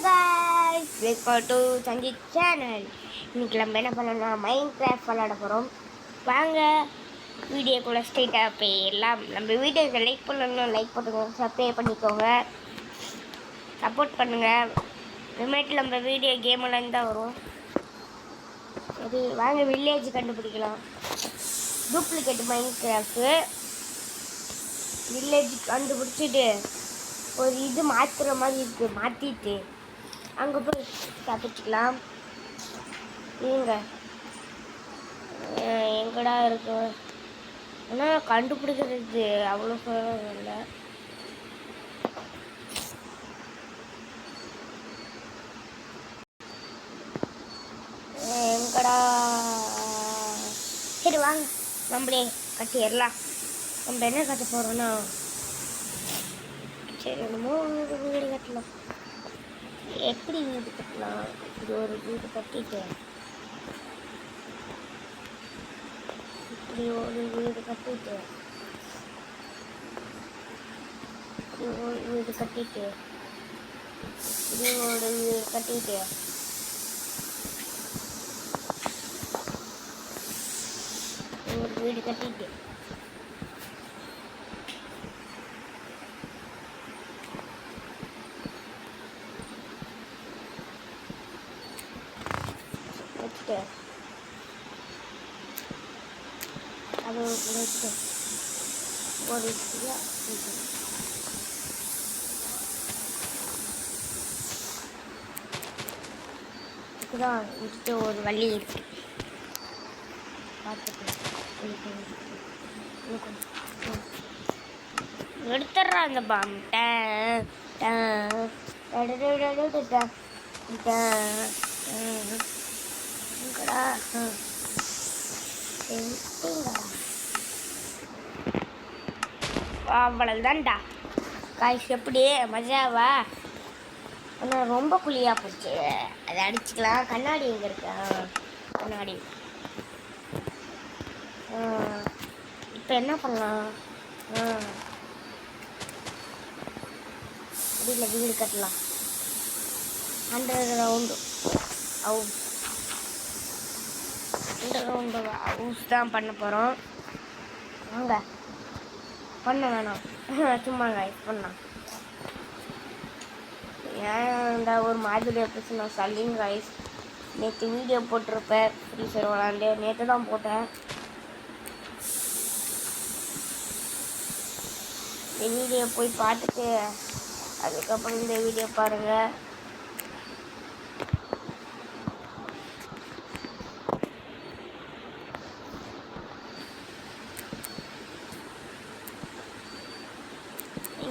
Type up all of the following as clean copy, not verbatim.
guys, welcome to Sangeet channel. இன்னைக்கு நம்ம என்ன பண்ணலாம், மைண்ட் கிராஃப்ட் விளையாட போகிறோம். வாங்க வீடியோக்குள்ளே ஸ்ட்ரெயிட்டாக போயிடலாம். நம்ம வீடியோக்கு லைக் பண்ணணும், லைக் பண்ணுங்க, சப்ஸ்கிரைப் பண்ணிக்கோங்க, சப்போர்ட் பண்ணுங்கள். இனிமேட்டு நம்ம வீடியோ கேமெல்லாம் தான் வரும். சரி வாங்க வில்லேஜ் கண்டுபிடிக்கலாம். டூப்ளிகேட் மைண்ட் கிராஃப்ட்டு வில்லேஜ் கண்டுபிடிச்சிட்டு ஒரு இது மாற்றுற மாதிரி இருக்குது, மாற்றிட்டு அங்கே போய் தப்பிச்சுக்கலாம். எங்கடா இருக்கு ஆனால் கண்டுபிடிக்கிறது அவ்வளோ சுலபம் இல்லை. எங்கடா சரி வாங்க நம்மளே கட்டிடலாம். நம்ம என்ன கட்ட போகிறோன்னா, சரி என்னமோ வீடு கட்டலாம். எப்படி வீடு கட்டலாம்? இது ஒரு வீடு கட்டிட்டு இப்படி ஒரு வீடு கட்டிட்டு இப்படி ஒரு வீடு கட்டிட்டு இப்படி ஒரு வீடு கட்டிட்டு ஒரு வீடு கட்டிட்டு வச்சுட்டு அது வச்சு ஒரு இதுதான் விட்டு ஒரு வழி இருக்கு, பார்த்துட்டு எடுத்துட்றா அந்த பாம். அவ்வளவுதான்டா காய்ஸ். எப்படி மஜாவா? ஆனால் ரொம்ப குழியாக போச்சு. அதை அடிச்சுக்கலாம். கண்ணாடி எங்கே இருக்கா? கண்ணாடி. இப்போ என்ன பண்ணலாம்? அடியில் வீடு கட்டலாம். அண்டர் கிரவுண்டு ஹவுஸ் தான் பண்ண போகிறோம். வாங்க பண்ண வேணாம், சும்மா காய்ஸ் பண்ணலாம். ஏன்டா ஒரு மாதிரி பேச நான் சல்லிங் காய்ஸ். நேற்று வீடியோ போட்டிருப்பேன் ஃப்ரீ ஃபயர் விளாண்டு, நேற்று தான் போட்டேன். இந்த வீடியோ போய் பார்த்துட்டு அதுக்கப்புறம் இந்த வீடியோ பாருங்கள்.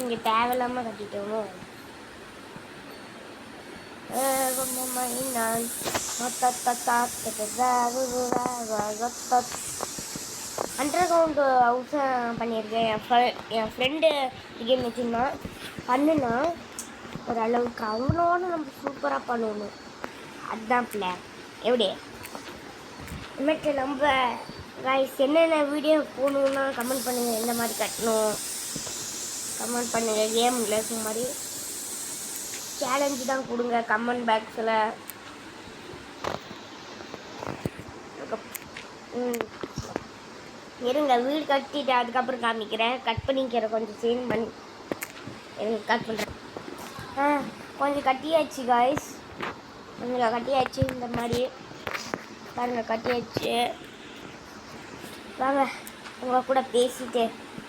இங்கே தேவையில்லாமல் கட்டிட்டோம். அண்டர் கிரவுண்டு ஹவுஸை பண்ணியிருக்கேன். என் ஃப்ரெண்டு கேம் வச்சுருந்தான், பண்ணுனா ஒரு அளவுக்கு அவனோட நம்ம சூப்பராக பண்ணணும். அதுதான் பிளான். எப்படி இனிமேட்டு நம்ம கைஸ் என்னென்ன வீடியோ போகணுன்னா கமெண்ட் பண்ணுங்கள். எந்த மாதிரி கட்டணும் கமெண்ட் பண்ணுங்கள். கேம் இல்லை மாதிரி சேலஞ்சு தான் கொடுங்க கமெண்ட் பாக்ஸில். இருங்க வீடு கட்டிட்டு அதுக்கப்புறம் காமிக்கிறேன். கட் பண்ணிக்கிறேன், கொஞ்சம் சேஞ்ச் பண்ணி எனக்கு கட் பண்ணுறேன். கொஞ்சம் கட்டியாச்சு காய்ஸ், கொஞ்சம் கட்டியாச்சு. இந்த மாதிரி பாருங்கள், கட்டியாச்சு. வாங்க உங்கள் கூட பேசிட்டு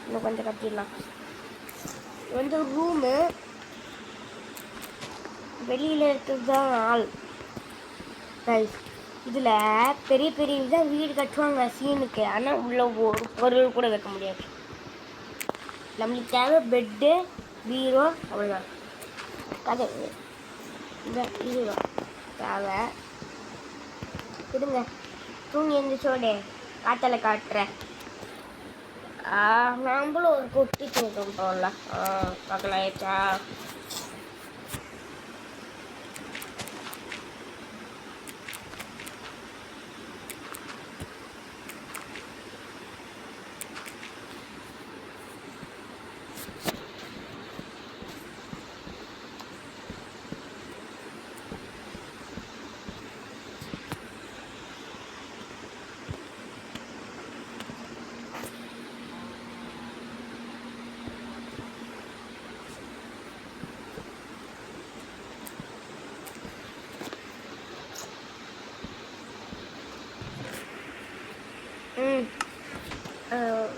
இன்னும் கொஞ்சம் கட்டிடலாம். இது வந்து ரூமு, வெளியில் இருக்கிறது தான் ஆள் கைஸ். இதில் பெரிய பெரிய இதாக வீடு கட்டுவாங்க சீனுக்கு, ஆனால் உள்ள ஒரு பொருள் கூட வைக்க முடியாது. நம்மளுக்கு தேவை பெட்டு, பீரோ, அவ்வளோதான். கதை இந்த இதுதான் தேவை. கொடுங்க, தூங்கி எழுந்திரிச்சோடே காத்தலை காட்டுறேன். நம்மளும் ஒரு குட்டி தூக்கம் போடலாம். பார்க்கலாம் ஆயிடுச்சா?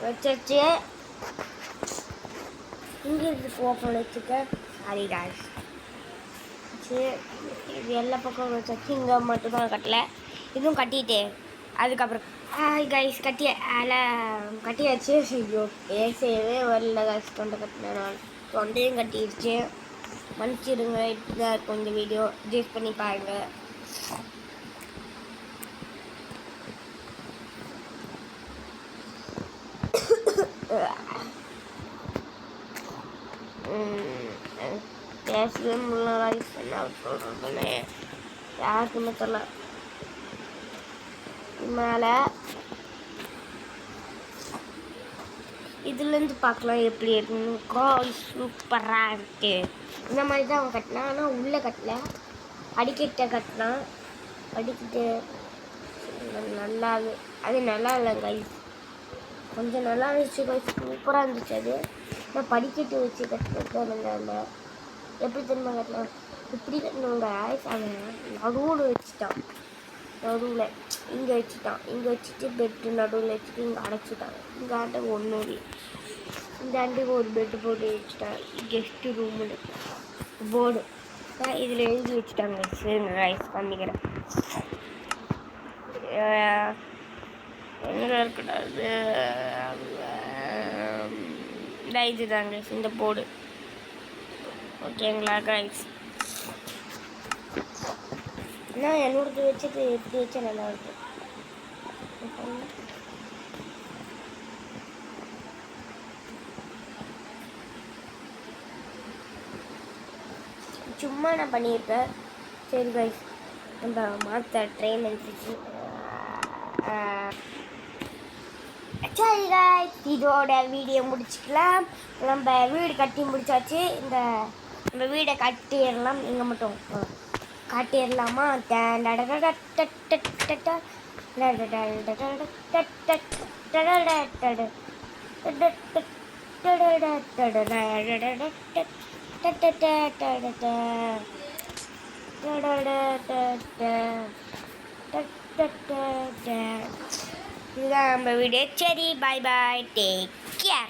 வச்சாச்சு. இங்கே இதுக்கு ஓப்பன் வச்சுக்க. Sorry dash. சரி, இது எல்லா பக்கம் வச்சாச்சு. இங்கே மட்டும்தான் கட்டலை, இதுவும் கட்டிட்டு அதுக்கப்புறம் கைஸ் கட்டியாச்சு. ஐயோ பேசவே வரல கைஸ், தொண்டை கட்டினேன். தொண்டையும் கட்டிடுச்சு, மன்னிச்சிடுங்க. இப்படிதான் இருக்கும் இந்த வீடியோ, அட்ஜஸ்ட் பண்ணி பாருங்க. பேசவே முடியல கைஸ், என்ன சொல்கிறதுன்னு யாருக்குமே தெரியல. மேலே இதுலேருந்து பார்க்கலாம் எப்படி இருக்குன்னு. சூப்பராக இருக்கு. இந்த மாதிரி தான் அவன் கட்டினான், ஆனால் உள்ளே கட்டல, அடிக்கிட்ட கட்டினான். அடிக்கிட்டு நல்லா அது நல்லா இல்லை கைஸ், கொஞ்சம் நல்லா இருந்துச்சு கைஸ், சூப்பராக இருந்துச்சு. அது நான் படிக்கட்டு வச்சு கட்டினது நல்லா இல்லை. எப்படி திரும்ப கட்டினான், இப்படி கட்டினவங்க கைஸ், அவன் நடுவில் வச்சுட்டான். நடுவில் இங்கே வச்சுட்டான், இங்கே வச்சுட்டு பெட்டு நடுவில் வச்சுட்டு இங்கே அடைச்சிட்டான். இங்கே ஆண்டுக்கு ஒன்றும் இல்லை, இந்த ஆண்டுக்கு ஒரு பெட்டு போட்டு வச்சுட்டான். கெஸ்ட்டு ரூமில் போர்டு இதில் எழுதி வச்சுட்டாங்க. சரிங்க ரைஸ் பண்ணிக்கிறேன். எங்கே இருக்கக்கூடாது, இதுதாங்க இந்த போர்டு. ஓகேங்களா கைஸ், நான் என்னோடது வச்சுட்டு எப்படி வச்சா நல்லா இருக்கும். சும்மா நான் பண்ணியிருப்பேன். சரி கைஸ், நம்ம மாற்ற ட்ரெயின் வந்துச்சு. சரி கைஸ், இதோட வீடியோ முடிச்சுக்கலாம். நம்ம வீடு கட்டி முடிச்சாச்சு. நம்ம வீடை கட்டிடலாம். இங்கே மட்டும் காட்டிடலாமா? இதுதான் நம்ம வீடியோ. சரி, பாய் பாய், டேக் கேர்.